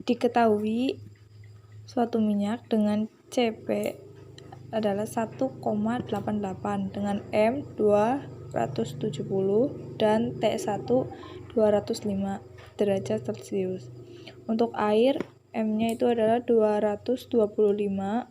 Diketahui suatu minyak dengan CP adalah 1,88 dengan M 270 dan T1 205 derajat Celcius. Untuk air, M-nya itu adalah 225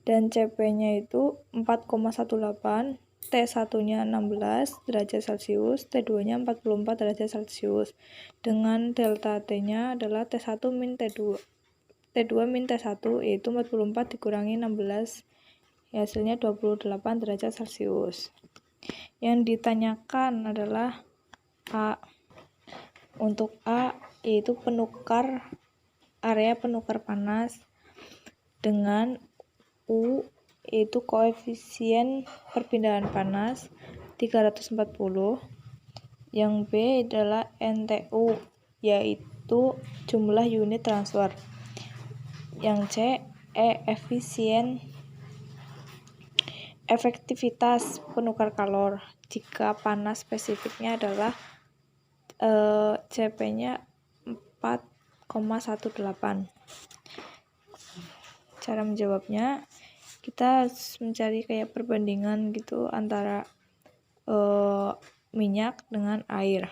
dan CP-nya itu 4,18, T1-nya 16 derajat Celcius, T2-nya 44 derajat Celcius. Dengan delta T-nya adalah T1 min T2. T2 min T1 yaitu 44 dikurangi 16, hasilnya 28 derajat Celcius. Yang ditanyakan adalah A. Untuk A yaitu area penukar panas, dengan U yaitu koefisien perpindahan panas 340. Yang B adalah NTU yaitu jumlah unit transfer. Yang C efektivitas penukar kalor jika panas spesifiknya adalah CP-nya 4,18. Cara menjawabnya, kita harus mencari kayak perbandingan gitu antara minyak dengan air.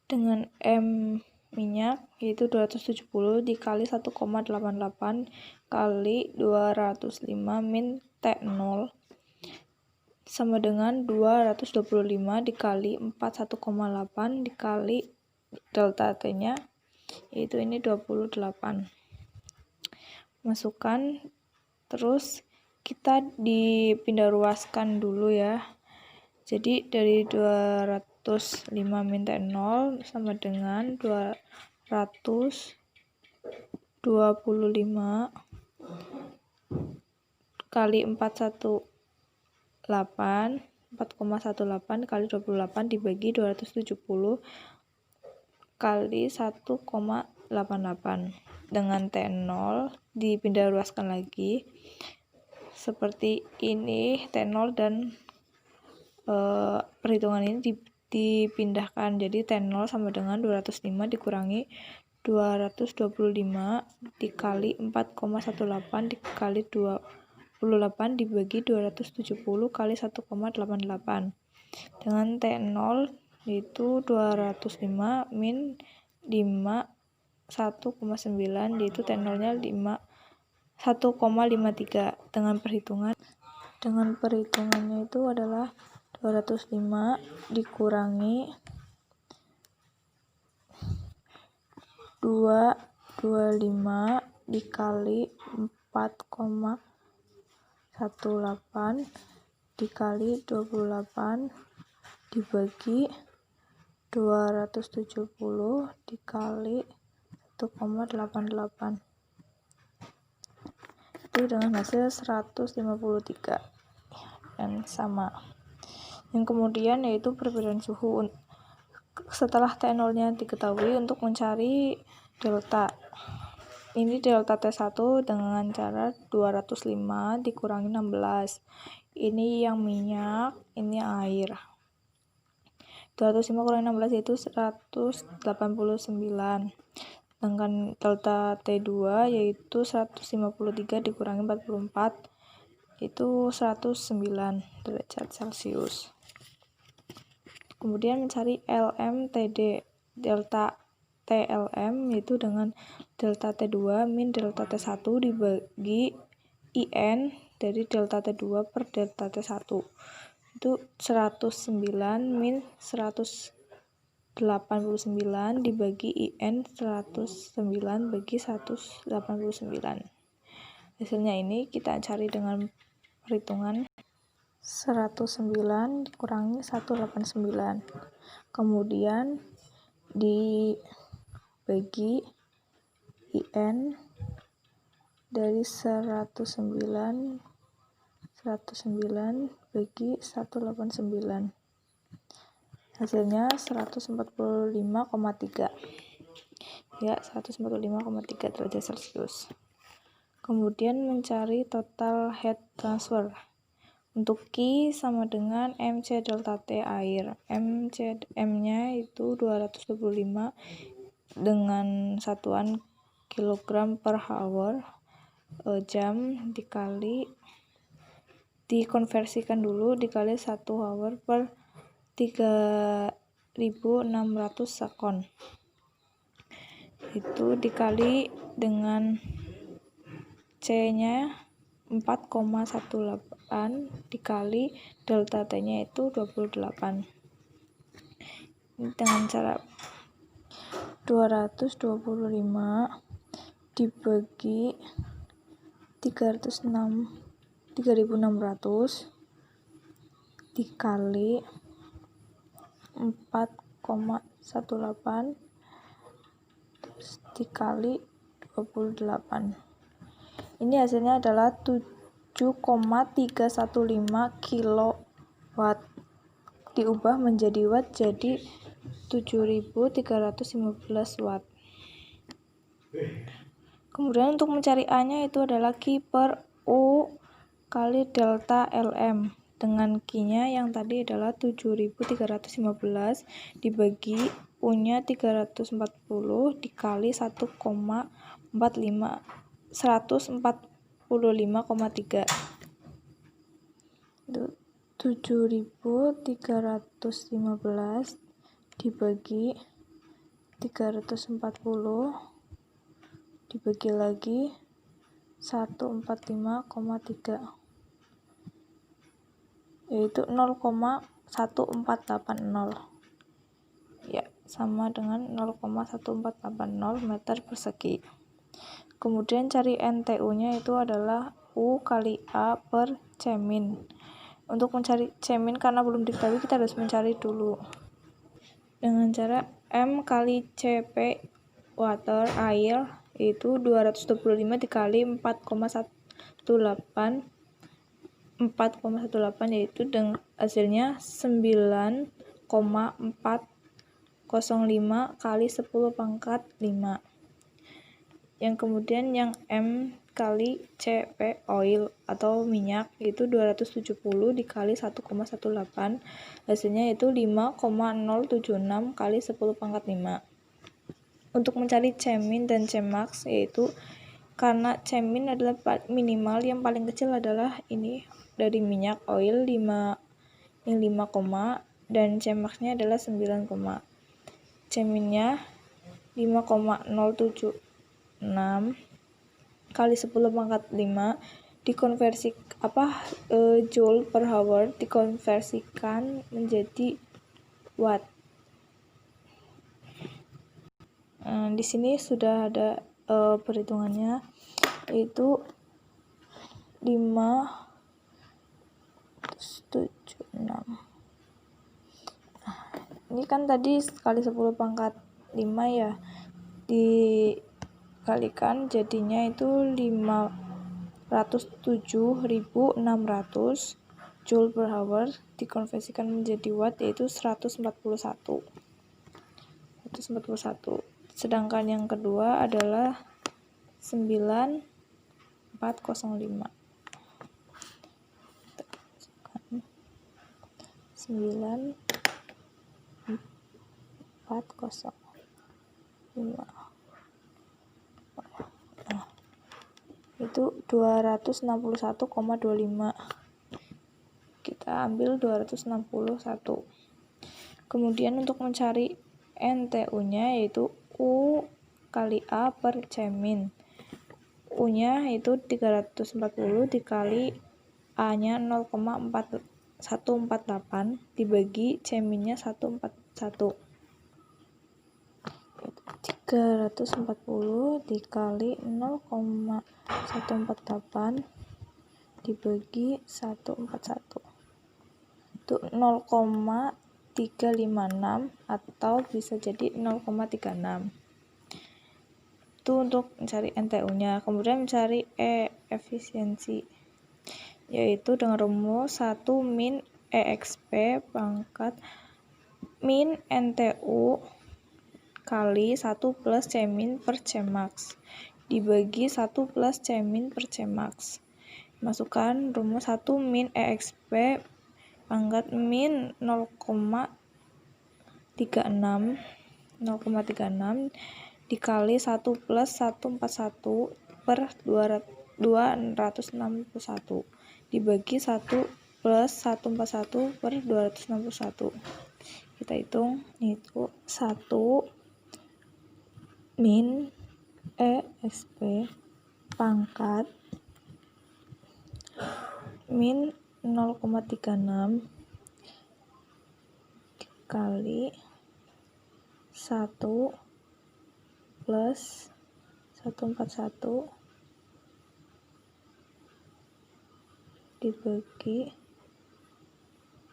Dengan M minyak yaitu 270 dikali 1,88 kali 205 min T0 sama dengan 225 dikali 41,8 dikali delta T-nya yaitu ini 28. Masukkan, terus kita dipindah ruaskan dulu ya. Jadi dari 205 min T0 sama dengan 225 kali 4,18 kali 28 dibagi 270 kali 1,88. Dengan T0 dipindah ruaskan lagi seperti ini, T0 dan perhitungan ini dipindahkan, jadi T0 sama dengan 205 dikurangi 225 dikali 4,18 dikali 28 dibagi 270 kali 1,88. Dengan T0 yaitu 205 min 5 1,9 yaitu T0-nya 1,53. Dengan perhitungannya itu adalah 205 dikurangi 225 dikali 4,18 dikali 28 dibagi 270 dikali 1,88. Itu dengan hasil 153 yang sama. Yang kemudian yaitu perbedaan suhu. Setelah T0-nya diketahui, untuk mencari delta. Ini delta T1 dengan cara 205 dikurangi 16. Ini yang minyak, ini air. 205 kurangi 16 yaitu 189. Dengan delta T2 yaitu 153 dikurangi 44 itu 109 derajat Celcius. Kemudian mencari LMTD. Delta TLM yaitu dengan delta T2 min delta T1 dibagi IN dari delta T2 per delta T1 itu 109 min 189 dibagi IN 109 bagi 189. Hasilnya ini kita cari dengan perhitungan 109 dikurangi 189, kemudian dibagi IN dari 109 bagi 189, hasilnya 145,3 ya, 145,3 derajat Celcius. Kemudian mencari total heat transfer. Untuk Q sama dengan MC delta T air. M-nya itu 225 dengan satuan kilogram per hour, jam dikonversikan dulu dikali 1 hour per 3600 sekon. Itu dikali dengan C-nya 4,18 dikali delta T-nya itu 28. Ini dengan cara 225 dibagi 3600 dikali 4,18 terus dikali 28. Ini hasilnya adalah 7,315 kilowatt. Diubah menjadi watt jadi 7.315 watt. Kemudian untuk mencari A-nya itu adalah Q per U kali delta Lm. Dengan Q-nya yang tadi adalah 7.315 dibagi U-nya 340 dikali 145,3. Itu 7.315 dibagi 340 dibagi lagi 145,3, yaitu 0,1480. Ya, sama dengan 0,1480 meter persegi. Kemudian cari NTU-nya itu adalah U kali A per C-min. Untuk mencari C-min karena belum diketahui, kita harus mencari dulu dengan cara M kali CP water air itu 225 dikali 4,18 yaitu dengan hasilnya 9,405 kali 10 pangkat 5. Yang kemudian yang M kali CP oil atau minyak itu 270 dikali 1,18 hasilnya itu 5,076 kali 10 pangkat 5. Untuk mencari C-min dan C-max yaitu karena C-min adalah minimal, yang paling kecil adalah ini dari minyak oil 5 dan C-max-nya adalah 9, C-min-nya 5,076 kali 10 pangkat 5 dikonversi joule per hour dikonversikan menjadi watt. Di sini sudah ada perhitungannya, yaitu 576. Ini kan tadi kali 10 pangkat 5 ya, dikalikan jadinya itu 507.600 joule per hour dikonversikan menjadi watt yaitu 141. Sedangkan yang kedua adalah 9405. 9405 itu 261,25. Kita ambil 261. Kemudian untuk mencari NTU-nya yaitu U kali A per C-min. U-nya itu 340 dikali A-nya 0,148 dibagi C-min-nya 141. 340 dikali 0,148 dibagi 141 itu 0,356 atau bisa jadi 0,36. Itu untuk mencari NTU-nya. Kemudian mencari efisiensi yaitu dengan rumus 1 min EXP pangkat min NTU kali 1 plus C-min per C-max dibagi 1 plus C-min per C-max. Masukkan rumus 1 min EXP pangkat min 0,36 dikali 1 plus 141 per 261 dibagi 1 plus 141 per 261. Kita hitung, itu 1 min EXP pangkat min 0,36 dikali 1 plus 141 dibagi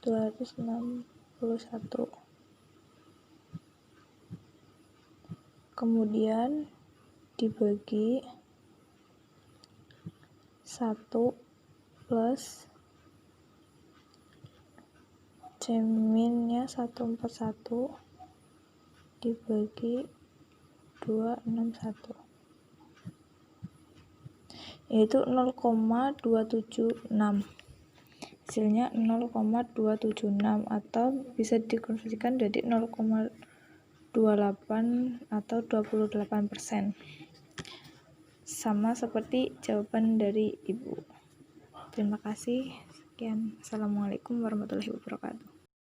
261. Kemudian dibagi 1 plus C-nya 141 dibagi 261, yaitu 0,276. Hasilnya 0,276 atau bisa dikonversikan jadi 0,28 atau 28%. Sama seperti jawaban dari Ibu. Terima kasih. Sekian. Assalamualaikum warahmatullahi wabarakatuh.